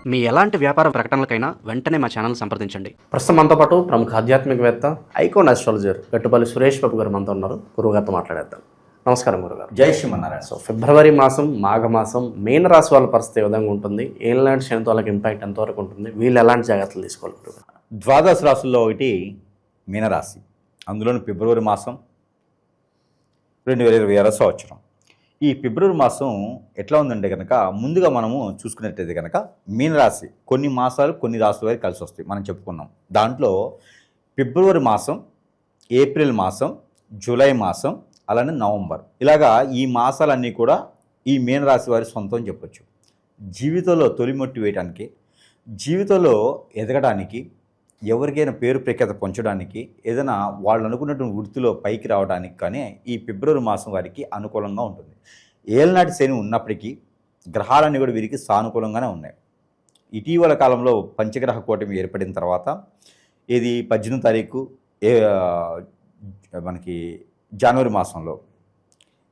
మీ ఎలాంటి వ్యాపార ప్రకటనలకైనా వెంటనే మా ఛానల్ సంప్రదించండి. ప్రస్తుతం మనతో పాటు ప్రముఖ ఆధ్యాత్మికవేత్త ఐకాన్ ఆస్ట్రాలజర్ గట్టుపల్లి సురేష్ బాబు గారు మనతో ఉన్నారు. గురువుగారితో మాట్లాడేద్దాం. నమస్కారం గురుగారు. జై శ్రీమన్నారాయణ. సో ఫిబ్రవరి మాసం, మాఘమాసం మీనరాశి వాళ్ళ పరిస్థితి ఏ విధంగా ఉంటుంది? ఏలాంటి శనితో వాళ్ళకి ఇంపాక్ట్ ఎంతవరకు ఉంటుంది? వీళ్ళు ఎలాంటి జాగ్రత్తలు తీసుకోవాలి గురుగారు? ద్వాదశ రాశుల్లో ఒకటి మీనరాశి. అందులోని ఫిబ్రవరి మాసం 2026 సంవత్సరం. ఈ ఫిబ్రవరి మాసం ఎట్లా ఉందంటే కనుక ముందుగా మనము చూసుకున్నట్టయితే కనుక మీనరాశి కొన్ని మాసాలు కొన్ని రాశుల వరకు కలిసి వస్తాయి మనం చెప్పుకున్నాం. దాంట్లో ఫిబ్రవరి మాసం, ఏప్రిల్ మాసం, జూలై మాసం, అలానే నవంబర్, ఇలాగా ఈ మాసాలన్నీ కూడా ఈ మీనరాశి వారి సొంతం అని చెప్పొచ్చు. జీవితంలో తొలిమొట్టి వేయడానికి, జీవితంలో ఎదగడానికి, ఎవరికైనా పేరు ప్రఖ్యాత పొంచడానికి, ఏదైనా వాళ్ళు అనుకున్నటువంటి వృత్తిలో పైకి రావడానికి కానీ ఈ ఫిబ్రవరి మాసం వారికి అనుకూలంగా ఉంటుంది. ఏళ్ళనాటి శని ఉన్నప్పటికీ గ్రహాలన్నీ కూడా వీరికి సానుకూలంగానే ఉన్నాయి. ఇటీవల కాలంలో పంచగ్రహ కూటమి ఏర్పడిన తర్వాత ఇది 18వ తారీఖు మనకి జనవరి మాసంలో,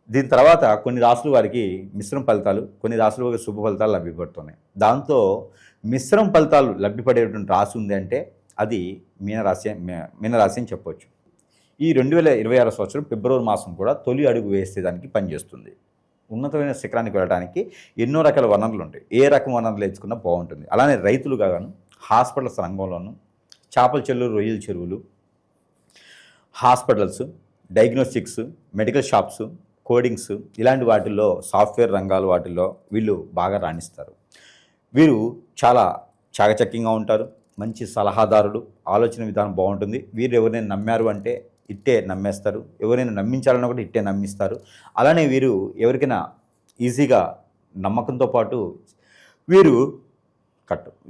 దీని తర్వాత కొన్ని రాశుల వారికి మిశ్రమ ఫలితాలు, కొన్ని రాశుల వారికి శుభ ఫలితాలు లభ్యపడుతున్నాయి. దాంతో మిశ్రమ ఫలితాలు లభ్యపడేటువంటి రాశి ఉంది అంటే అది మీనరాశి అని చెప్పవచ్చు. ఈ 2026 సంవత్సరం ఫిబ్రవరి మాసం కూడా తొలి అడుగు వేసేదానికి పనిచేస్తుంది. ఉన్నతమైన శిఖరానికి వెళ్ళడానికి ఎన్నో రకాల వనరులు ఉంటాయి. ఏ రకం వనరులు ఎంచుకున్నా బాగుంటుంది. అలానే రైతులుగా గాను, హాస్పిటల్స్ రంగంలోనూ, చేపల చెరువులు, రొయ్యల చెరువులు, hospitals, diagnostics, medical shops, codings, ఇలాంటి వాటిల్లో, సాఫ్ట్వేర్ రంగాలు వాటిల్లో వీళ్ళు బాగా రాణిస్తారు. వీరు చాలా చాకచక్యంగా ఉంటారు. మంచి సలహాదారుడు, ఆలోచన విధానం బాగుంటుంది. వీరు ఎవరైనా నమ్మారు అంటే ఇట్టే నమ్మేస్తారు. ఎవరైనా నమ్మించాలన్నా కూడా ఇట్టే నమ్మిస్తారు. అలానే వీరు ఎవరికైనా ఈజీగా నమ్మకంతో పాటు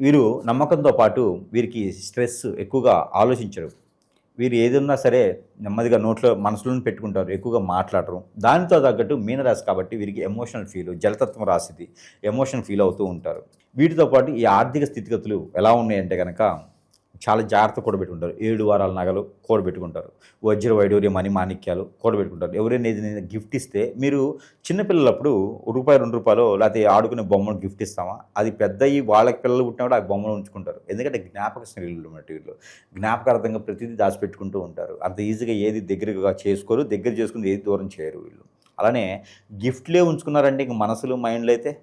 వీరు నమ్మకంతో పాటు వీరికి స్ట్రెస్ ఎక్కువగా ఆలోచించరు. వీరు ఏదన్నా సరే నెమ్మదిగా నోట్లో మనసులోనే పెట్టుకుంటారు, ఎక్కువగా మాట్లాడరు. దానితో తగ్గట్టు మీనరాశి కాబట్టి వీరికి ఎమోషనల్ ఫీల్, జలతత్వం రాశిది, ఎమోషనల్ ఫీల్ అవుతూ ఉంటారు. వీటితో పాటు ఈ ఆర్థిక స్థితిగతులు ఎలా ఉన్నాయంటే కనుక చాలా జాగ్రత్త కూడబెట్టుకుంటారు. 7 వారాల నగలు కూడబెట్టుకుంటారు. వజ్ర వైడూర్య మణి మాణిక్యాలు కూడబెట్టుకుంటారు. ఎవరైనా ఏదైనా గిఫ్ట్ ఇస్తే, మీరు చిన్నపిల్లలప్పుడు రూపాయి 2 రూపాయలు లేకపోతే ఆడుకునే బొమ్మను గిఫ్ట్ ఇస్తామా, అది పెద్ద అయ్యి వాళ్ళకి పిల్లలు పుట్టినప్పుడు ఆ బొమ్మను ఉంచుకుంటారు. ఎందుకంటే జ్ఞాపక స్నేహితులు ఉన్నట్టు వీళ్ళు జ్ఞాపకార్థంగా ప్రతిదీ దాచిపెట్టుకుంటూ ఉంటారు. అంత ఈజీగా ఏది దగ్గరగా చేసుకోరు, దగ్గర చేసుకుని ఏది దూరం చేయరు వీళ్ళు. అలానే గిఫ్ట్లే ఉంచుకున్నారంటే ఇంక మనసులు మైండ్లు అయితే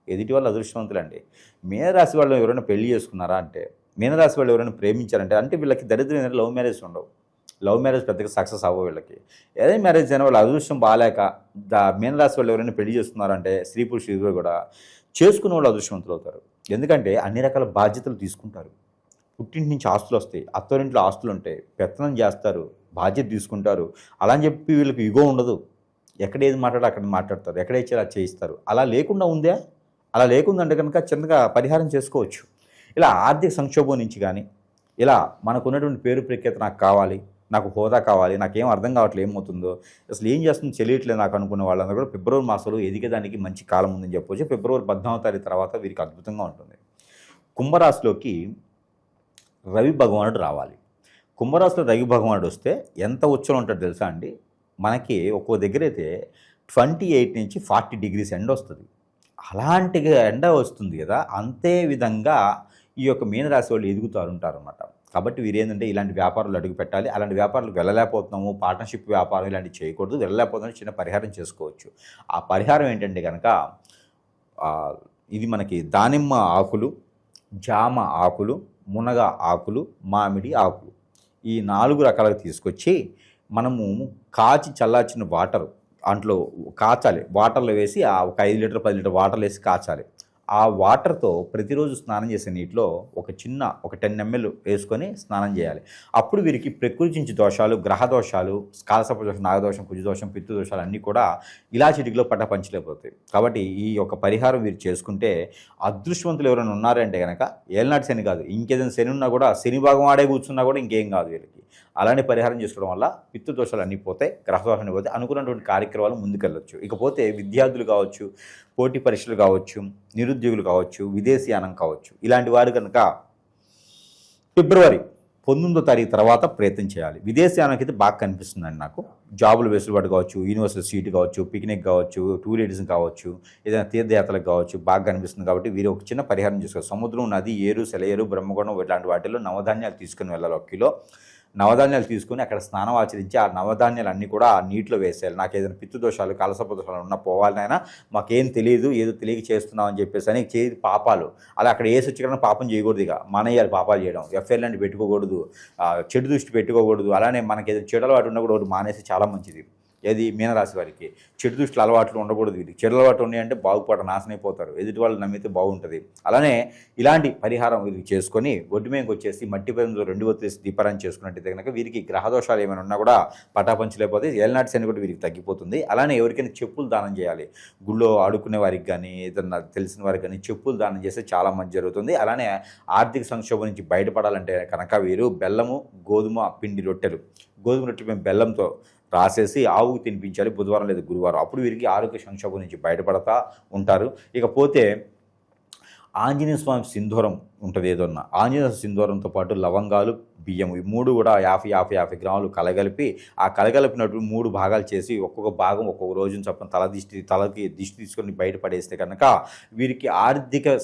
ఎదుటి వాళ్ళు అదృష్టవంతులండి. మీనరాశి వాళ్ళు ఎవరైనా పెళ్లి చేసుకున్నారా అంటే, మీనరాశి వాళ్ళు ఎవరైనా ప్రేమించారంటే, అంటే వీళ్ళకి దరిద్రం లవ్ మ్యారేజ్ ఉండవు. లవ్ మ్యారేజ్ పెద్దగా సక్సెస్ అవ్వవు వీళ్ళకి. ఏదైనా మ్యారేజ్ అయినా వాళ్ళు అదృష్టం బాగాలేక మీనరాశి వాళ్ళు ఎవరైనా పెళ్లి చేస్తున్నారంటే, స్త్రీ పురుషులు ఇద్దరు కూడా చేసుకున్న వాళ్ళు అదృష్టవంతులు అవుతారు. ఎందుకంటే అన్ని రకాల బాధ్యతలు తీసుకుంటారు. పుట్టింటి నుంచి ఆస్తులు వస్తాయి, అత్తోరింట్లో ఆస్తులు ఉంటాయి, పెత్తనం చేస్తారు, బాధ్యత తీసుకుంటారు. అలా అని చెప్పి వీళ్ళకి ఇగో ఉండదు. ఎక్కడ ఏది మాట్లాడో అక్కడ మాట్లాడతారు, ఎక్కడ ఇచ్చారో అది చేయిస్తారు. అలా లేకుండా ఉందే, అలా లేకుందంటే కనుక చిన్నగా పరిహారం చేసుకోవచ్చు. ఇలా ఆర్థిక సంక్షోభం నుంచి కానీ, ఇలా మనకు ఉన్నటువంటి పేరు ప్రఖ్యాత నాకు కావాలి, నాకు హోదా కావాలి, నాకేం అర్థం కావట్లేదు ఏమవుతుందో, అసలు ఏం చేస్తుందో తెలియట్లేదు నాకు అనుకున్న వాళ్ళందరూ కూడా ఫిబ్రవరి మాసంలో ఎదిగేదానికి మంచి కాలం ఉందని చెప్పవచ్చు. ఫిబ్రవరి 14వ తారీఖు తర్వాత వీరికి అద్భుతంగా ఉంటుంది. కుంభరాశిలోకి రవి భగవానుడు రావాలి. కుంభరాశిలో రవి భగవానుడు వస్తే ఎంత ఉచ్చలో ఉంటాడో తెలుసా అండి? మనకి ఒక్కో దగ్గర అయితే 28 నుంచి 40 డిగ్రీస్ ఎండ వస్తుంది. అలాంటి ఎండ వస్తుంది కదా, అంతే విధంగా ఈ యొక్క మీనరాశి వాళ్ళు ఎదుగుతారు ఉంటారన్నమాట. కాబట్టి వీరు ఏంటంటే ఇలాంటి వ్యాపారాలు అడుగు పెట్టాలి. అలాంటి వ్యాపారాలకు వెళ్ళలేకపోతున్నాము, పార్ట్నర్షిప్ వ్యాపారం ఇలాంటివి చేయకూడదు, వెళ్ళలేకపోతున్నాము, చిన్న పరిహారం చేసుకోవచ్చు. ఆ పరిహారం ఏంటంటే కనుక ఇది మనకి దానిమ్మ ఆకులు, జామ ఆకులు, మునగ ఆకులు, మామిడి ఆకులు, ఈ 4 రకాలుగా తీసుకొచ్చి మనము కాచి చల్లార్చిన వాటరు దాంట్లో కాచాలి. వాటర్లో వేసి ఒక 5 లీటర్ 10 లీటర్ వాటర్లో వేసి కాచాలి. ఆ వాటర్తో ప్రతిరోజు స్నానం చేసే నీటిలో ఒక 10 ml వేసుకొని స్నానం చేయాలి. అప్పుడు వీరికి ప్రకృతి నుంచి దోషాలు, గ్రహ దోషాలు, కాలసర్ప దోషం, నాగదోషం, కుజదోషం, పితృ దోషాలు అన్నీ కూడా ఇలా చిటికలో పట్టపంచలేకపోతాయి. కాబట్టి ఈ యొక్క పరిహారం వీరు చేసుకుంటే అదృష్టవంతులు ఎవరైనా ఉన్నారంటే కనుక ఏళ్ళనాటి శని కాదు, ఇంకేదైనా శని ఉన్నా కూడా, శని భాగం ఆడే కూర్చున్నా కూడా ఇంకేం కాదు వీరికి. అలాంటి పరిహారం చేసుకోవడం వల్ల పితృ దోషాలు అన్నీ పోతాయి, గ్రహ దోషాలు పోతే అనుకున్నటువంటి కార్యక్రమాలు ముందుకెళ్ళొచ్చు. ఇకపోతే విద్యార్థులు కావచ్చు, పోటీ పరీక్షలు కావచ్చు, నిరుద్యోగులు కావచ్చు, విదేశీయానం కావచ్చు, ఇలాంటి వారు కనుక ఫిబ్రవరి 19వ తారీఖు తర్వాత ప్రయత్నం చేయాలి. విదేశయానానికి అయితే బాగా కనిపిస్తుందండి నాకు. జాబులు వెసులుబాటు కావచ్చు, యూనివర్సిటీ సీటు కావచ్చు, పిక్నిక్ కావచ్చు, టూరిజం కావచ్చు, ఏదైనా తీర్థయాత్రలకు కావచ్చు బాగా కనిపిస్తుంది. కాబట్టి వీరు ఒక చిన్న పరిహారం చేసుకోవాలి. సముద్రం, నది, ఏరు, సెలయేరు, బ్రహ్మగుండం ఇలాంటి వాటిల్లో నవధాన్యాలు తీసుకుని వెళ్ళాలి. 1 కిలో నవధాన్యాలు తీసుకుని అక్కడ స్నానం ఆచరించి ఆ నవధాన్యాలు అన్నీ కూడా ఆ నీటిలో వేసేయాలి. నాకు ఏదైనా పితృదోషాలు, కలసప దోషాలు ఉన్నా పోవాలనైనా మాకేం తెలియదు, ఏదో తెలియక చేస్తున్నాం అని చెప్పేసి అని చేతి పాపాలు అలా అక్కడ వేసి వచ్చి పాపం చేయకూడదు. ఇక మానేయాలి పాపాలు చేయడం, ఎఫ్ఐఆర్ లాంటి పెట్టుకోకూడదు, చెడు దృష్టి పెట్టుకోకూడదు. అలానే మనకి ఏదో చెడు అలవాటు ఉన్నా కూడా మానేసి చాలా మంచిది. ఏది మీనరాశి వారికి చెడు దృష్టిలు అలవాట్లు ఉండకూడదు. వీరికి చెడు అలవాట్లు ఉన్నాయంటే బాగుపడ నాశనం అయిపోతారు. ఎదుటి వాళ్ళు నమ్మితే బాగుంటుంది. అలానే ఇలాంటి పరిహారం వీరికి చేసుకొని ఒడ్డు మీదకి వచ్చేసి మట్టి పైన 2 ఒత్తేసి దీపారాయణ చేసుకున్నట్టయితే కనుక వీరికి గ్రహదోషాలు ఏమైనా ఉన్నా కూడా పటాపంచలేకపోతే ఏలనాటి శని కూడా వీరికి తగ్గిపోతుంది. అలానే ఎవరికైనా చెప్పులు దానం చేయాలి. గుళ్ళో ఆడుకునే వారికి కానీ ఏదన్నా తెలిసిన వారికి కానీ చెప్పులు దానం చేస్తే చాలా మంచి జరుగుతుంది. అలానే ఆర్థిక సంక్షోభం నుంచి బయటపడాలంటే కనుక వీరు బెల్లము, గోధుమ పిండి రొట్టెలు, గోధుమ రొట్టెలు బెల్లంతో రాసేసి ఆవుకు తినిపించాలి బుధవారం లేదా గురువారం. అప్పుడు వీరికి ఆరోగ్య సంక్షోభం నుంచి బయటపడతా ఉంటారు. ఇకపోతే ఆంజనేయ స్వామి సింధూరం ఉంటుంది. ఏదన్నా ఆంజనేయ సింధూరంతో పాటు లవంగాలు, బియ్యం ఈ 3 కూడా 50 గ్రాములు కలగలిపి ఆ కలగలిపినట్టు 3 భాగాలు చేసి ఒక్కొక్క భాగం ఒక్కొక్క రోజున చొప్పున తలకి దిష్టి తీసుకొని బయటపడేస్తే కనుక వీరికి ఆర్థిక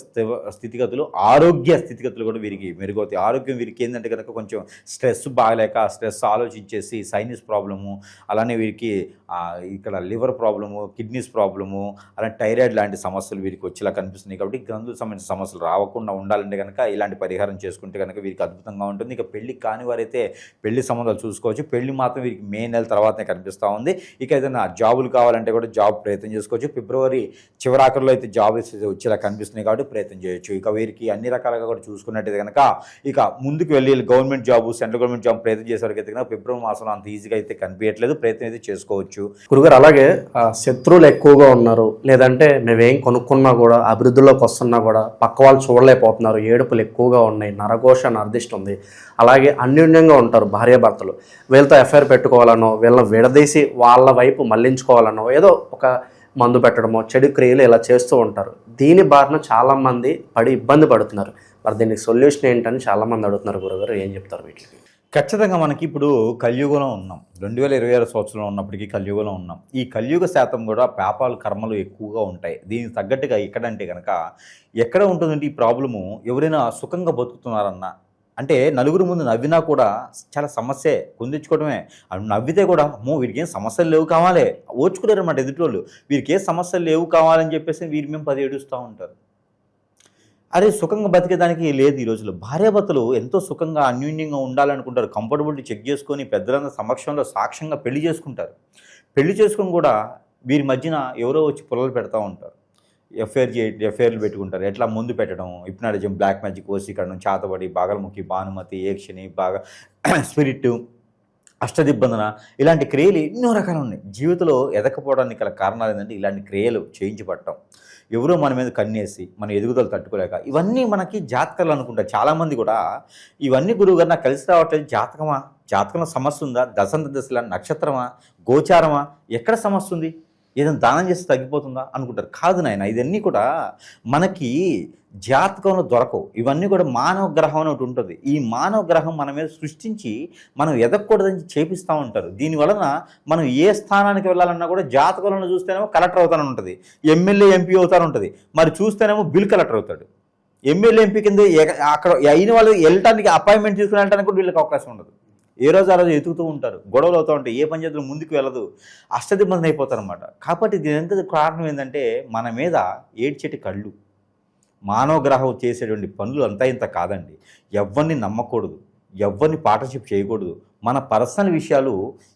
స్థితిగతులు, ఆరోగ్య స్థితిగతులు కూడా వీరికి మెరుగవుతాయి. ఆరోగ్యం వీరికి ఏంటంటే కనుక కొంచెం స్ట్రెస్ బాగలేక స్ట్రెస్ ఆలోచించేసి సైనస్ ప్రాబ్లము, అలానే వీరికి ఇక్కడ లివర్ ప్రాబ్లము, కిడ్నీస్ ప్రాబ్లము, అలానే థైరాయిడ్ లాంటి సమస్యలు వీరికి వచ్చేలా కనిపిస్తున్నాయి. కాబట్టి గ్రంథుల సంబంధించిన సమస్యలు రాకుండా ఉండాలంటే కనుక ఇలాంటి పరిహారం చేసుకుంటే కనుక వీరికి అద్భుతంగా ఉంటుంది. ఇక పెళ్లి కాని వారైతే పెళ్లి సంబంధాలు చూసుకోవచ్చు. పెళ్లి మాత్రం వీరికి మే నెల తర్వాతనే కనిపిస్తూ ఉంది. ఇక ఏదైనా జాబులు కావాలంటే కూడా జాబ్ ప్రయత్నం చేసుకోవచ్చు. ఫిబ్రవరి చివరాఖరులో అయితే జాబ్ వచ్చేలా కనిపిస్తున్నాయి కాబట్టి ప్రయత్నం చేయొచ్చు. ఇక వీరికి అన్ని రకాలుగా కూడా చూసుకున్నట్టయితే కనుక ఇక ముందుకు వెళ్ళి government job, central government job ప్రయత్నం చేసేవారికి అయితే కనుక ఫిబ్రవరి మాసంలో అంత ఈజీగా అయితే కనిపించట్లేదు. ప్రయత్నం అయితే చేసుకోవచ్చు. గురుగారు అలాగే శత్రువులు ఎక్కువగా ఉన్నారు, లేదంటే మేమేం కొనుక్కున్నా కూడా అభివృద్ధిలోకి వస్తున్నా కూడా పక్క వాళ్ళు చూడలేకపోతున్నారు, ఏడుపులు ఎక్కువగా ఉన్నాయి, నరఘోష, నరదిష్టి ఉంది, అలాగే అన్యోన్యంగా ఉంటారు భార్యాభర్తలు, వీళ్ళతో ఎఫ్ఐఆర్ పెట్టుకోవాలనో వీళ్ళని విడదీసి వాళ్ళ వైపు మళ్లించుకోవాలనో ఏదో ఒక మందు పెట్టడమో చెడు క్రియలు ఇలా చేస్తూ ఉంటారు. దీని బారిన చాలామంది పడి ఇబ్బంది పడుతున్నారు. మరి దీనికి సొల్యూషన్ ఏంటని చాలామంది అడుగుతున్నారు. గురుగారు ఏం చెప్తారు వీటికి? ఖచ్చితంగా మనకి ఇప్పుడు కలియుగంలో ఉన్నాం. 2026 సంవత్సరంలో ఉన్నప్పటికీ కలియుగంలో ఉన్నాం. ఈ కలియుగ శాతం కూడా పాపాలు, కర్మలు ఎక్కువగా ఉంటాయి. దీనికి తగ్గట్టుగా ఎక్కడంటే కనుక ఎక్కడ ఉంటుందంటే ఈ ప్రాబ్లము, ఎవరైనా సుఖంగా బతుకుతున్నారన్నా అంటే నలుగురు ముందు నవ్వినా కూడా చాలా సమస్యే, కొందించుకోవడమే. నవ్వితే కూడా అమ్మో వీరికి ఏం సమస్యలు లేవు కావాలి, ఓర్చుకోలేరు అన్నమాట ఎదుటివాళ్ళు. వీరికి ఏ సమస్యలు లేవు కావాలని చెప్పేసి వీరి మేము 10 ఏడుస్తూ ఉంటారు. అరే సుఖంగా బతికేదానికి లేదు. ఈ రోజుల్లో భార్యాభర్తలు ఎంతో సుఖంగా అన్యోన్యంగా ఉండాలనుకుంటారు. కంఫర్టబిలిటీ చెక్ చేసుకొని పెద్దలందరి సమక్షంలో సాక్ష్యంగా పెళ్లి చేసుకుంటారు. పెళ్లి చేసుకుని కూడా వీరి మధ్యన ఎవరో వచ్చి పొలలు పెడతా ఉంటారు. ఎఫ్ఐఆర్లు పెట్టుకుంటారు. ఎట్లా ముందు పెట్టడం, హిప్నాటిజం, బ్లాక్ మ్యాజిక్, వశీకరణం, చాతబడి, బాగలముఖి, భానుమతి, ఏక్షిణి, బాగా స్పిరిట్, అష్టదిబ్బందన ఇలాంటి క్రియలు ఎన్నో రకాలు ఉన్నాయి. జీవితంలో ఎదకపోవడానికి గల కారణాలు ఏంటంటే ఇలాంటి క్రియలు చేయించబడటం, ఎవరో మన మీద కన్నేసి మన ఎదుగుదల తట్టుకోలేక, ఇవన్నీ మనకి జాతకాలు అనుకుంటారు చాలామంది కూడా. ఇవన్నీ గురువుగారు నాకు కలిసి రావట్లేదు, జాతకమా, జాతకంలో సమస్య ఉందా, దశల నక్షత్రమా, గోచారమా, ఎక్కడ సమస్య ఉంది, ఏదైనా దానం చేస్తే తగ్గిపోతుందా అనుకుంటారు. కాదు నాయన, ఇవన్నీ కూడా మనకి జాతకంలో దొరకవు. ఇవన్నీ కూడా మానవ గ్రహం అని ఒకటి ఉంటుంది. ఈ మానవ గ్రహం మన మీద సృష్టించి మనం ఎదగకూడదని చేపిస్తూ ఉంటారు. దీనివలన మనం ఏ స్థానానికి వెళ్ళాలన్నా కూడా జాతకంలో చూస్తేనేమో కలెక్టర్ అవుతానని ఉంటుంది, ఎమ్మెల్యే ఎంపీ అవుతాను ఉంటుంది, మరి చూస్తేనేమో బిల్ కలెక్టర్ అవుతాడు. ఎమ్మెల్యే ఎంపీ కింద అక్కడ అయిన వాళ్ళు వెళ్ళటానికి అపాయింట్మెంట్ తీసుకుని వెళ్ళడానికి కూడా వీళ్ళకి అవకాశం ఉండదు. ఏ రోజు ఆ రోజు ఎతుకుతూ ఉంటారు, గొడవలు అవుతూ ఉంటాయి, ఏ పంచాయతీలో ముందుకు వెళ్ళదు, అష్టదిబ్బంది అయిపోతారు అనమాట. కాబట్టి దీని కారణం ఏంటంటే మన మీద ఏడ్చేటి కళ్ళు. మానవ గ్రహం చేసేటువంటి పనులు అంతా ఇంత కాదండి. ఎవరిని నమ్మకూడదు, ఎవరిని పార్ట్నర్షిప్ చేయకూడదు, మన పర్సనల్ విషయాలు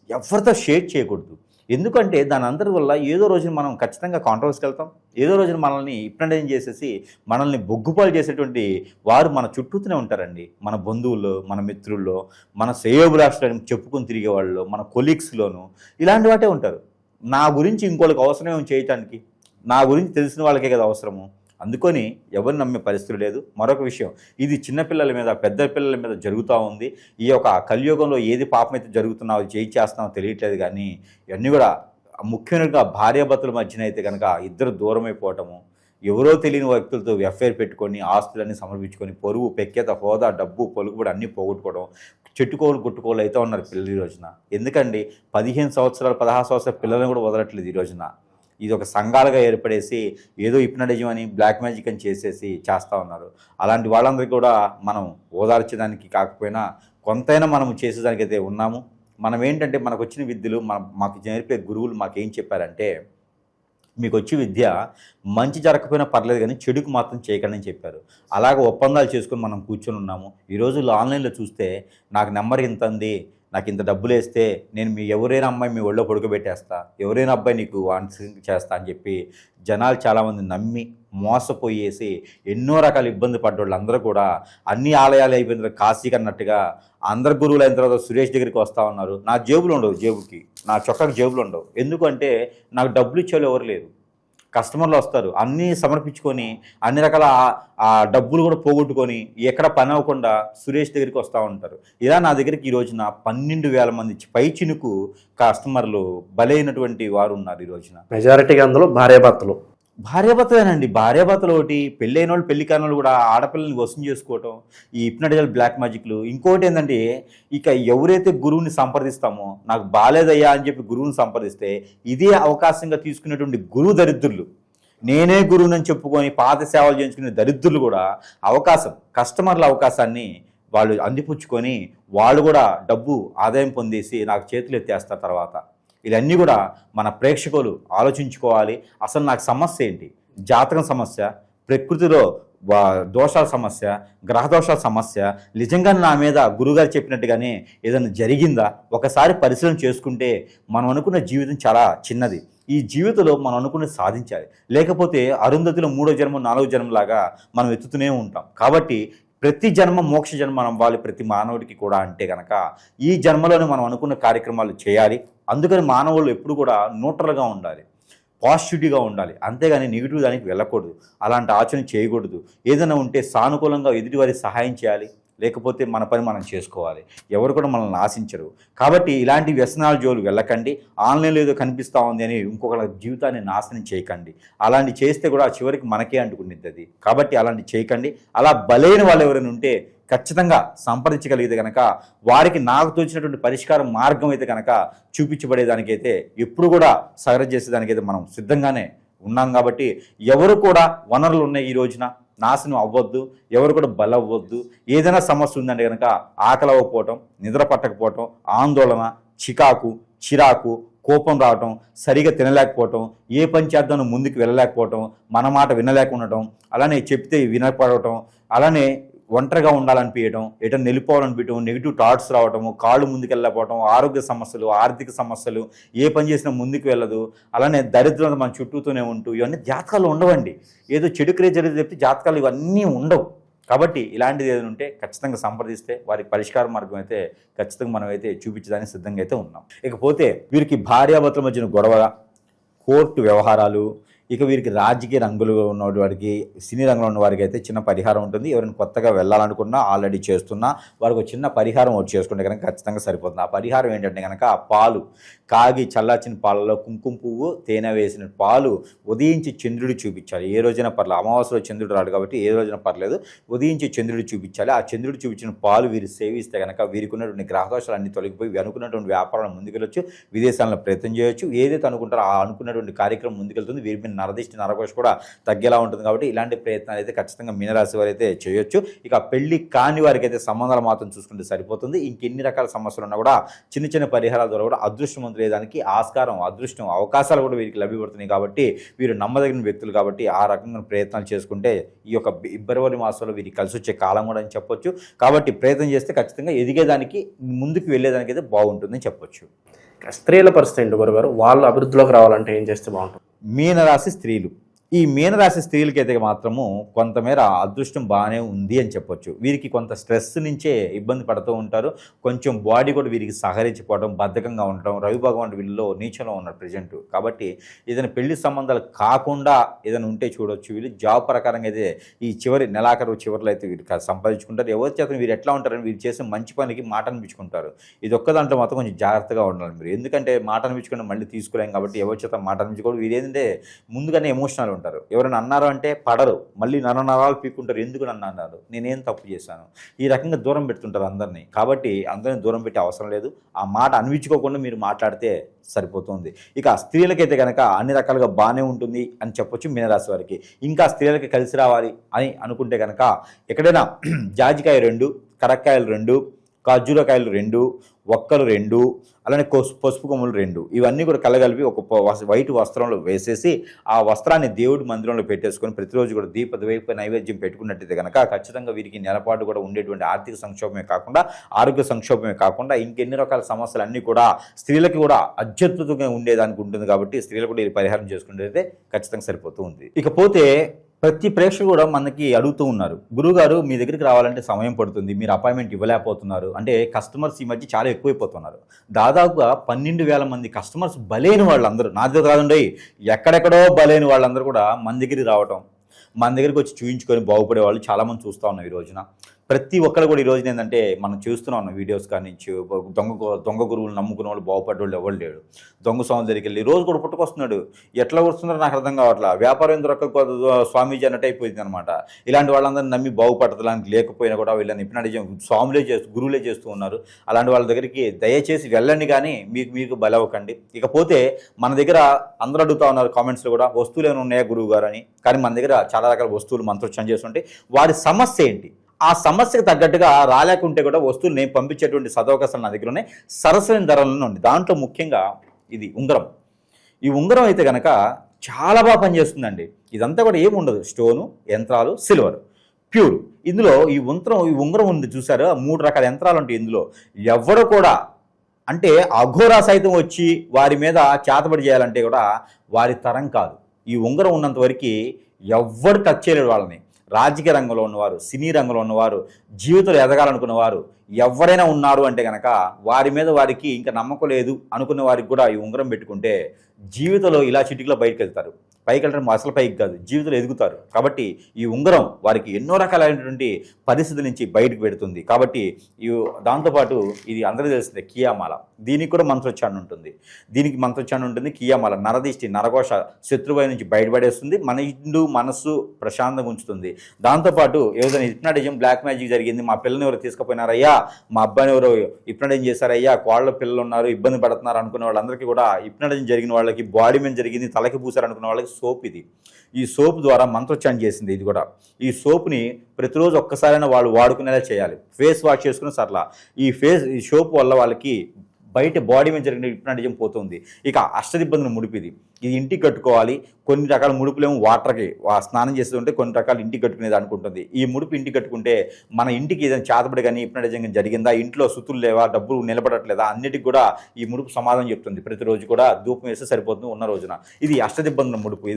ఎవరితో షేర్ చేయకూడదు. ఎందుకంటే దాని అందరి వల్ల ఏదో రోజున మనం ఖచ్చితంగా కాంట్రవర్సీకి వెళ్తాం. ఏదో రోజున మనల్ని హిప్నటైజ్ చేసేసి మనల్ని బొగ్గుపాలు చేసేటువంటి వారు మన చుట్టూతూనే ఉంటారండి. మన బంధువుల్లో, మన మిత్రుల్లో, మన శ్రేయోభిలాషులను చెప్పుకొని తిరిగే వాళ్ళు, మన కొలీగ్స్లోనూ ఇలాంటి వాటే ఉంటారు. నా గురించి ఇంకోళ్ళకి అవసరమేమో చేయటానికి, నా గురించి తెలిసిన వాళ్ళకే కదా అవసరము. అందుకొని ఎవరిని నమ్మే పరిస్థితి లేదు. మరొక విషయం, ఇది చిన్నపిల్లల మీద, పెద్ద పిల్లల మీద జరుగుతూ ఉంది. ఈ యొక్క కలియుగంలో ఏది పాపమైతే జరుగుతున్నావో చేస్తున్నావో తెలియట్లేదు. కానీ ఇవన్నీ కూడా ముఖ్యంగా భార్యాభర్తల మధ్యన అయితే కనుక ఇద్దరు దూరం అయిపోవటము, ఎవరో తెలియని వ్యక్తులతో ఎఫ్ఐఆర్ పెట్టుకొని ఆస్తులన్నీ సమర్పించుకొని పొరుగు పెక్కేత హోదా డబ్బు పొలుగుబడి అన్నీ పోగొట్టుకోవడం, చెట్టుకోలు గుట్టుకోలు అయితే ఉన్నారు పిల్లలు ఈ రోజున. ఎందుకండి 15 సంవత్సరాలు 16 సంవత్సరాల పిల్లలను కూడా వదలట్లేదు ఈ రోజున. ఇది ఒక సంఘాలుగా ఏర్పడేసి ఏదో హిప్నటిజం అని బ్లాక్ మ్యాజిక్ అని చేసేసి చేస్తూ ఉన్నారు. అలాంటి వాళ్ళందరికీ కూడా మనం ఓదార్చడానికి కాకపోయినా కొంతైనా మనం చేసేదానికైతే ఉన్నాము. మనం ఏంటంటే మనకు వచ్చిన విద్యలు మాకు నేర్పే గురువులు మాకేం చెప్పారంటే, మీకు వచ్చి విద్య మంచి జరగకపోయినా పర్లేదు కానీ చెడుకు మాత్రం చేయకండి అని చెప్పారు. అలాగ ఒప్పందాలు చేసుకొని మనం కూర్చొని ఉన్నాము. ఈ రోజుల్లో ఆన్లైన్లో చూస్తే నాకు నెంబర్ ఇంత ఉంది, నాకు ఇంత డబ్బులు వేస్తే నేను ఎవరైనా అమ్మాయి మీ ఒళ్ళో పడుకోబెట్టేస్తా, ఎవరైనా అబ్బాయి నీకు ఆన్సరింగ్ చేస్తా అని చెప్పి జనాలు చాలామంది నమ్మి మోసపోయేసి ఎన్నో రకాల ఇబ్బంది పడ్డోళ్ళు అందరూ కూడా అన్ని ఆలయాలు అయిపోయిన తర్వాత కాశీకి అన్నట్టుగా అందరు గురువులు అయిన తర్వాత సురేష్ దగ్గరికి వస్తూ ఉన్నారు. నా జేబులు ఉండవు, జేబుకి నా చొక్కాకి జేబులు ఉండవు. ఎందుకంటే నాకు డబ్బులు ఇచ్చేవాళ్ళు ఎవరు లేరు. కస్టమర్లు వస్తారు, అన్నీ సమర్పించుకొని అన్ని రకాల ఆ డబ్బులు కూడా పోగొట్టుకొని ఎక్కడ పని అవ్వకుండా సురేష్ దగ్గరికి వస్తూ ఉంటారు. ఇలా నా దగ్గరికి ఈ రోజున 12,000 మంది పై చినుకు కస్టమర్లు బలైనటువంటి వారు ఉన్నారు ఈ రోజున. మెజారిటీగా అందులో భార్యాభర్తలేనండి. భార్యాభర్తలు ఒకటి, పెళ్ళైన వాళ్ళు పెళ్లి కాని వాళ్ళు కూడా ఆడపిల్లల్ని వశం చేసుకోవటం, ఈ హిప్నటిజల్ బ్లాక్ మ్యాజిక్లు. ఇంకోటి ఏంటంటే, ఇక ఎవరైతే గురువుని సంప్రదిస్తామో నాకు బాలేదయ్యా అని చెప్పి గురువుని సంప్రదిస్తే ఇదే అవకాశంగా తీసుకునేటువంటి గురువు దరిద్రులు, నేనే గురువునని చెప్పుకొని పాత సేవలు చేయించుకునే దరిద్రులు కూడా కస్టమర్ల అవకాశాన్ని వాళ్ళు అందిపుచ్చుకొని వాళ్ళు కూడా డబ్బు ఆదాయం పొందేసి నాకు చేతులు ఎత్తేస్తారు తర్వాత. ఇవన్నీ కూడా మన ప్రేక్షకులు ఆలోచించుకోవాలి. అసలు నాకు సమస్య ఏంటి? జాతకం సమస్య, ప్రకృతిలో దోషాల సమస్య, గ్రహ దోషాల సమస్య, నిజంగా నా మీద గురుగారు చెప్పినట్టుగానే ఏదైనా జరిగిందా? ఒకసారి పరిశీలన చేసుకుంటే మనం అనుకున్న జీవితం చాలా చిన్నది. ఈ జీవితంలో మనం అనుకున్నది సాధించాలి. లేకపోతే అరుంధతిలో 3వ జన్మ 4వ జన్మలాగా మనం ఎత్తుతూనే ఉంటాం. కాబట్టి ప్రతి జన్మ మోక్ష జన్మ అవ్వాలి ప్రతి మానవుడికి కూడా. అంటే కనుక ఈ జన్మలోనే మనం అనుకున్న కార్యక్రమాలు చేయాలి. అందుకని మానవులు ఎప్పుడు కూడా న్యూట్రల్గా ఉండాలి, పాజిటివిటీగా ఉండాలి. అంతేగాని నెగిటివ్ దానికి వెళ్ళకూడదు, అలాంటి ఆచరణ చేయకూడదు. ఏదైనా ఉంటే సానుకూలంగా ఎదుటివారికి సహాయం చేయాలి, లేకపోతే మన పని మనం చేసుకోవాలి. ఎవరు కూడా మనల్ని ఆశించరు. కాబట్టి ఇలాంటి వ్యసనాల జోలు వెళ్ళకండి. ఆన్లైన్లో ఏదో కనిపిస్తూ ఉంది అని ఇంకొకరి జీవితాన్ని నాశనం చేయకండి. అలాంటి చేస్తే కూడా చివరికి మనకే అంటుకునేది అది. కాబట్టి అలాంటి చేయకండి. అలా బలైన వాళ్ళు ఎవరైనా ఉంటే ఖచ్చితంగా సంప్రదించగలిగితే కనుక వారికి నాకు తోచినటువంటి పరిష్కార మార్గం అయితే కనుక చూపించబడేదానికైతే ఎప్పుడు కూడా సహకరణ చేసేదానికైతే మనం సిద్ధంగానే ఉన్నాం. కాబట్టి ఎవరు కూడా వనరులు ఉన్నాయి ఈ రోజున నాశనం అవ్వద్దు, ఎవరు కూడా బలవ్వద్దు. ఏదైనా సమస్య ఉందంటే కనుక ఆకలి అవ్వకపోవటం, నిద్ర పట్టకపోవటం, ఆందోళన, చిరాకు, కోపం రావటం, సరిగా తినలేకపోవటం, ఏ పని చేద్దాం ముందుకు వెళ్ళలేకపోవటం, మన మాట వినలేకుండటం, అలానే చెప్తే వినపడటం, అలానే ఒంటరిగా ఉండాలనిపించడం, ఎటన్నా వెళ్ళిపోవాలనిపించడం, నెగిటివ్ థాట్స్ రావటము, కాళ్ళు ముందుకు వెళ్ళకపోవడం, ఆరోగ్య సమస్యలు, ఆర్థిక సమస్యలు, ఏ పని చేసినా ముందుకు వెళ్ళదు, అలానే దరిద్రం మన చుట్టూతోనే ఉంటూ ఇవన్నీ జాతకాలు ఉండవండి. ఏదో చెడు క్రియ జరిగితే చెప్తే జాతకాలు ఇవన్నీ ఉండవు. కాబట్టి ఇలాంటిది ఏదైనా ఉంటే ఖచ్చితంగా సంప్రదిస్తే వారికి పరిష్కార మార్గం అయితే ఖచ్చితంగా మనం అయితే చూపించడానికి సిద్ధంగా అయితే ఉన్నాం. ఇకపోతే వీరికి భార్యాభర్తల మధ్యన గొడవ, కోర్టు వ్యవహారాలు, ఇక వీరికి రాజకీయ రంగులు ఉన్న వారికి, సినీ రంగంలో ఉన్న వారికి అయితే చిన్న పరిహారం ఉంటుంది. ఎవరైనా కొత్తగా వెళ్ళాలనుకున్నా, ఆల్రెడీ చేస్తున్నా వారికి ఒక చిన్న పరిహారం ఒకటి చేసుకుంటే కనుక ఖచ్చితంగా సరిపోతుంది. ఆ పరిహారం ఏంటంటే కనుక పాలు కాగి చల్లార్చిన పాలలో కుంకుమ పువ్వు, తేనె వేసిన పాలు ఉదయించి చంద్రుడు చూపించాలి. ఏ రోజైనా పర్లేదు, అమావాస్యలో చంద్రుడు రాడు కాబట్టి ఏ రోజైనా పర్లేదు, ఉదయించి చంద్రుడు చూపించాలి. ఆ చంద్రుడు చూపించిన పాలు వీరు సేవిస్తే కనుక వీరికి ఉన్నటువంటి గ్రహదోషాలు అన్ని తొలగిపోయి అనుకున్నటువంటి వ్యాపారాలు ముందుకెళ్ళొచ్చు, విదేశాలను ప్రయత్నం చేయొచ్చు. ఏదైతే అనుకుంటారో ఆ అనుకున్నటువంటి కార్యక్రమం ముందుకెళ్తుంది. వీరి మీద నరదిష్టి నరకోశ కూడా తగ్గేలా ఉంటుంది. కాబట్టి ఇలాంటి ప్రయత్నాలు అయితే ఖచ్చితంగా మీనరాశి వారు అయితే చేయొచ్చు. ఇక పెళ్లి కాని వారికి అయితే సంబంధాలు మాత్రం చూసుకుంటే సరిపోతుంది. ఇంకెన్ని రకాల సమస్యలు ఉన్నా కూడా చిన్న చిన్న పరిహారాల ద్వారా కూడా అదృష్టం లేదానికి ఆస్కారం, అదృష్టం, అవకాశాలు కూడా వీరికి లభ్యపడుతున్నాయి. కాబట్టి వీరు నమ్మదగిన వ్యక్తులు కాబట్టి ఆ రకంగా ప్రయత్నాలు చేసుకుంటే ఈ యొక్క ఫిబ్రవరి మాసంలో వీరికి కలిసి వచ్చే కాలం కూడా అని చెప్పొచ్చు. కాబట్టి ప్రయత్నం చేస్తే ఖచ్చితంగా ఎదిగేదానికి, ముందుకు వెళ్ళేదానికి అయితే బాగుంటుందని చెప్పొచ్చు. స్త్రీల పరిస్థితి ఏంటి గురుగారు? వాళ్ళు అభివృద్ధిలోకి రావాలంటే ఏం చేస్తే బాగుంటుంది? మీనరాశి స్త్రీలు, ఈ మీనరాశి స్త్రీలకైతే మాత్రము కొంతమేర అదృష్టం బాగానే ఉంది అని చెప్పొచ్చు. వీరికి కొంత స్ట్రెస్ నుంచే ఇబ్బంది పడుతూ ఉంటారు. కొంచెం బాడీ కూడా వీరికి సహకరించిపోవడం, బద్ధకంగా ఉండటం, రవి భగవానుడు వీళ్ళలో నీచంలో ఉన్నారు ప్రజెంట్. కాబట్టి ఏదైనా పెళ్లి సంబంధాలు కాకుండా ఏదైనా ఉంటే చూడొచ్చు. వీళ్ళు జాబ్ ప్రకారంగా అయితే ఈ చివరి నెలాఖరు చివరిలో అయితే వీరికి సంపాదించుకుంటారు. ఎవరి చేత వీరు ఎట్లా ఉంటారని వీరు చేసే మంచి పనికి మాట అనిపించుకుంటారు. ఇది ఒక్క దాంట్లో మాత్రం కొంచెం జాగ్రత్తగా ఉండాలి మీరు. ఎందుకంటే మాట అనిపించుకుంటే మళ్ళీ తీసుకోలేం కాబట్టి ఎవరి చేత మాట అనిపించుకోవడం. వీరు ఏంటంటే ముందుగానే ఎమోషనల్ ఉంటారు. ఉంటారు. ఎవరైనా అన్నారు అంటే పడరు, మళ్ళీ నరాలు పీక్కుంటారు, ఎందుకు నన్ను అన్నారు, నేనేం తప్పు చేశాను, ఈ రకంగా దూరం పెడుతుంటారు అందరినీ. కాబట్టి అందరినీ దూరం పెట్టే అవసరం లేదు. ఆ మాట అనిపించుకోకుండా మీరు మాట్లాడితే సరిపోతుంది. ఇక స్త్రీలకైతే కనుక అన్ని రకాలుగా బాగానే ఉంటుంది అని చెప్పొచ్చు మీనరాశి వారికి. ఇంకా స్త్రీలకి కలిసి రావాలి అని అనుకుంటే కనుక ఎక్కడైనా జాజికాయ 2, కరక్కాయలు 2, ఖర్జూరకాయలు 2, ఒక్కలు 2, అలానే పసుపు కొమ్ములు 2, ఇవన్నీ కూడా కలగలిపి ఒక వైట్ వస్త్రంలో వేసేసి ఆ వస్త్రాన్ని దేవుడి మందిరంలో పెట్టేసుకొని ప్రతిరోజు కూడా దీప నైవేద్యం పెట్టుకున్నట్టయితే కనుక ఖచ్చితంగా వీరికి నెలపాటు కూడా ఉండేటువంటి ఆర్థిక సంక్షోభమే కాకుండా ఆరోగ్య సంక్షోభమే కాకుండా ఇంకెన్ని రకాల సమస్యలు అన్నీ కూడా స్త్రీలకి కూడా అత్యద్భుతంగా ఉండేదానికి ఉంటుంది. కాబట్టి స్త్రీలు కూడా ఇది పరిహారం చేసుకునేదైతే ఖచ్చితంగా సరిపోతూ ఉంది. ఇకపోతే ప్రతి ప్రేక్షకులు కూడా మనకి అడుగుతూ ఉన్నారు, గురువుగారు మీ దగ్గరికి రావాలంటే సమయం పడుతుంది, మీరు అపాయింట్మెంట్ ఇవ్వలేకపోతున్నారు అంటే. కస్టమర్స్ ఈ మధ్య చాలా ఎక్కువైపోతున్నారు. దాదాపుగా 12,000 మంది కస్టమర్స్ బలైన వాళ్ళందరూ, నా దగ్గర కాదండి, ఎక్కడెక్కడో బలైన వాళ్ళందరూ కూడా మన దగ్గరికి రావటం, మన దగ్గరికి వచ్చి చూయించుకొని బాగుపడే వాళ్ళు చాలామంది చూస్తూ ఉన్నాం ఈ రోజున. ప్రతి ఒక్కరు కూడా ఈ రోజున ఏంటంటే మనం చూస్తూనే ఉన్నాం వీడియోస్ కానీ నుంచి, దొంగ గురువులు నమ్ముకున్న వాళ్ళు బాగుపడే వాళ్ళు ఎవరు లేడు. దొంగ స్వామి దగ్గరికి వెళ్ళి రోజు కూడా పుట్టుకొస్తున్నాడు, ఎట్లా వస్తున్నారో నాకు అర్థం కావట్లా, వ్యాపారం దొరక్క స్వామీజీ అన్నట్టు అయిపోయింది అనమాట. ఇలాంటి వాళ్ళందరినీ నమ్మి బాగుపడతానికి లేకపోయినా కూడా వీళ్ళని ఇప్పుడు స్వాములే గురువులే చేస్తూ ఉన్నారు. అలాంటి వాళ్ళ దగ్గరికి దయచేసి వెళ్ళండి, కానీ మీకు బలవకండి. ఇకపోతే మన దగ్గర అందరూ అడుగుతూ ఉన్నారు కామెంట్స్లో కూడా, వస్తువులు ఏమైనా ఉన్నాయా గురువు గారు అని. కానీ మన దగ్గర చాలా రకాల వస్తువులు మంత్రోచ్చారణ చేస్తుంటే వారి సమస్య ఏంటి, ఆ సమస్యకు తగ్గట్టుగా రాలేకుంటే కూడా వస్తువులు నేను పంపించేటువంటి సదవకాశాలు నా దగ్గర ఉన్నాయి, సరసమైన ధరలను ఉంది. దాంట్లో ముఖ్యంగా ఇది ఉంగరం. ఈ ఉంగరం అయితే కనుక చాలా బాగా పనిచేస్తుందండి. ఇదంతా కూడా ఏముండదు, స్టోను, యంత్రాలు, సిల్వర్, ప్యూర్. ఇందులో ఈ ఉంగరం ఉంది చూసారు, 3 రకాల యంత్రాలు ఉంటాయి ఇందులో. ఎవరు కూడా అంటే అఘోరా సైతం వచ్చి వారి మీద చేతబడి చేయాలంటే కూడా వారి తరం కాదు. ఈ ఉంగరం ఉన్నంత వరకు ఎవ్వరు టచ్ చేయలేడు వాళ్ళని. రాజకీయ రంగంలో ఉన్నవారు, సినీ రంగంలో ఉన్నవారు, జీవితంలో ఎదగాలనుకున్నవారు ఎవరైనా ఉన్నారు అంటే కనుక వారి మీద వారికి ఇంకా నమ్మకం లేదు అనుకున్న వారికి కూడా ఈ ఉంగరం పెట్టుకుంటే జీవితంలో ఇలా చిటికలో బయటకు వెళ్తారు. పైకి వెళ్ళడం అసలు పైకి కాదు, జీవితంలో ఎదుగుతారు. కాబట్టి ఈ ఉంగరం వారికి ఎన్నో రకాలైనటువంటి పరిస్థితుల నుంచి బయటకు పెడుతుంది. కాబట్టి దాంతోపాటు ఇది అందరికీ తెలిసిందే కియామాల, దీనికి కూడా మంత్రోచ్చారణ ఉంటుంది. కియామాల నరదిష్టి, నరఘోష, శత్రువై నుంచి బయటపడేస్తుంది, మన ఇండు మనస్సు ప్రశాంతంగా ఉంచుతుంది. దాంతోపాటు ఏదైనా హిప్నాటిజం, బ్లాక్ మ్యాజిక్ జరిగింది, మా పిల్లని ఎవరు తీసుకుపోయినారయ్యా, మా అబ్బాయిని ఎవరో హిప్నాటిజం చేశారయ్యా, కోళ్ళ పిల్లలు ఉన్నారు, ఇబ్బంది పడుతున్నారు అనుకునే వాళ్ళందరికీ కూడా, హిప్నాటిజం జరిగిన వాళ్ళకి, బాడీ మీద జరిగింది, తలకి పూసారు అనుకున్న వాళ్ళకి సోప్ ఇది. ఈ సోప్ ద్వారా మంత్రోచ్చారణ చేసింది. ఇది కూడా ఈ సోప్ని ప్రతిరోజు ఒక్కసారైనా వాళ్ళు వాడుకునేలా చేయాలి. ఫేస్ వాష్ చేసుకున్న సర్లా ఈ సోప్ వల్ల వాళ్ళకి బయట బాడీ మీద జరిగిన హిప్నాటిజం పోతుంది. ఇక అష్టదిబ్బందులు ముడిపిది, ఇది ఇంటికి కట్టుకోవాలి. కొన్ని రకాల ముడుపులేమో వాటర్కి స్నానం చేస్తూ ఉంటే, కొన్ని రకాలు ఇంటికి కట్టుకునేది అనుకుంటుంది. ఈ ముడుపు ఇంటికి కట్టుకుంటే మన ఇంటికి ఏదైనా చేతబడి కానీ హిప్నాటిజం కానీ జరిగిందా, ఇంట్లో సుతులు లేవా, డబ్బులు నిలబడట్లేదా, అన్నిటికి కూడా ఈ ముడుపు సమాధానం చెప్తుంది. ప్రతిరోజు కూడా ధూపం వేస్తే సరిపోతుంది ఉన్న రోజున. ఇది అష్టదిబ్బందుల ముడుపు.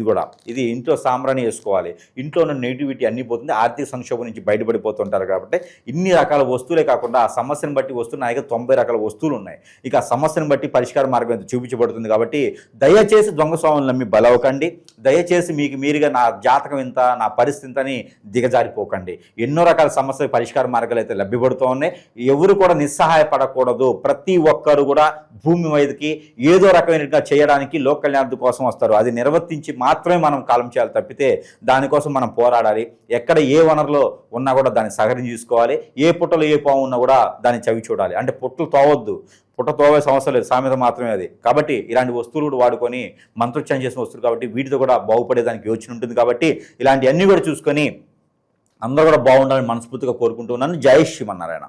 ఇది ఇంట్లో సాంబ్రాణి వేసుకోవాలి. ఇంట్లో ఉన్న నెగిటివిటీ అన్నీ పోతుంది, ఆర్థిక సంక్షోభం నుంచి బయటపడిపోతుంటారు. కాబట్టి ఇన్ని రకాల వస్తువులే కాకుండా ఆ సమస్యను బట్టి వస్తున్నాయి 90 రకాల వస్తువులు ఉన్నాయి. ఇక ఆ సమస్యను బట్టి పరిష్కార మార్గం చూపించబడుతుంది. కాబట్టి దయచేసి దొంగ స్వాములను నమ్మి బలవకండి. దయచేసి మీకు మీరుగా నా జాతకం ఇంత, నా పరిస్థితి ఇంత అని దిగజారిపోకండి. ఎన్నో రకాల సమస్యల పరిష్కార మార్గాలు అయితే లభ్యపడుతూ ఉన్నాయి. ఎవరు కూడా నిస్సహాయపడకూడదు. ప్రతి ఒక్కరు కూడా భూమి మీదకి ఏదో రకమైనగా చేయడానికి లోక కళ్యాణం కోసం వస్తారు. అది నిర్వర్తించి మాత్రమే మనం కాలం చేయాలి తప్పితే దానికోసం మనం పోరాడాలి. ఎక్కడ ఏ వనరులో ఉన్నా కూడా దాన్ని సహకరణ చూసుకోవాలి. ఏ పుట్టలో ఏ పాము ఉన్నా కూడా దాన్ని చవి చూడాలి. అంటే పుట్టలు తోవద్దు, పుట్ట తోవే సమస్య లేదు, సామెత మాత్రమే అది. కాబట్టి ఇలాంటి వస్తువులు కూడా వాడుకొని మంత్రోచ్చారణ చేసిన వస్తువులు కాబట్టి వీటితో కూడా బాగుపడేదానికి యోచన ఉంటుంది. కాబట్టి ఇలాంటివన్నీ కూడా చూసుకొని అందరూ కూడా బాగుండాలని మనస్ఫూర్తిగా కోరుకుంటున్నాను. జై శ్రీమన్నారాయణ.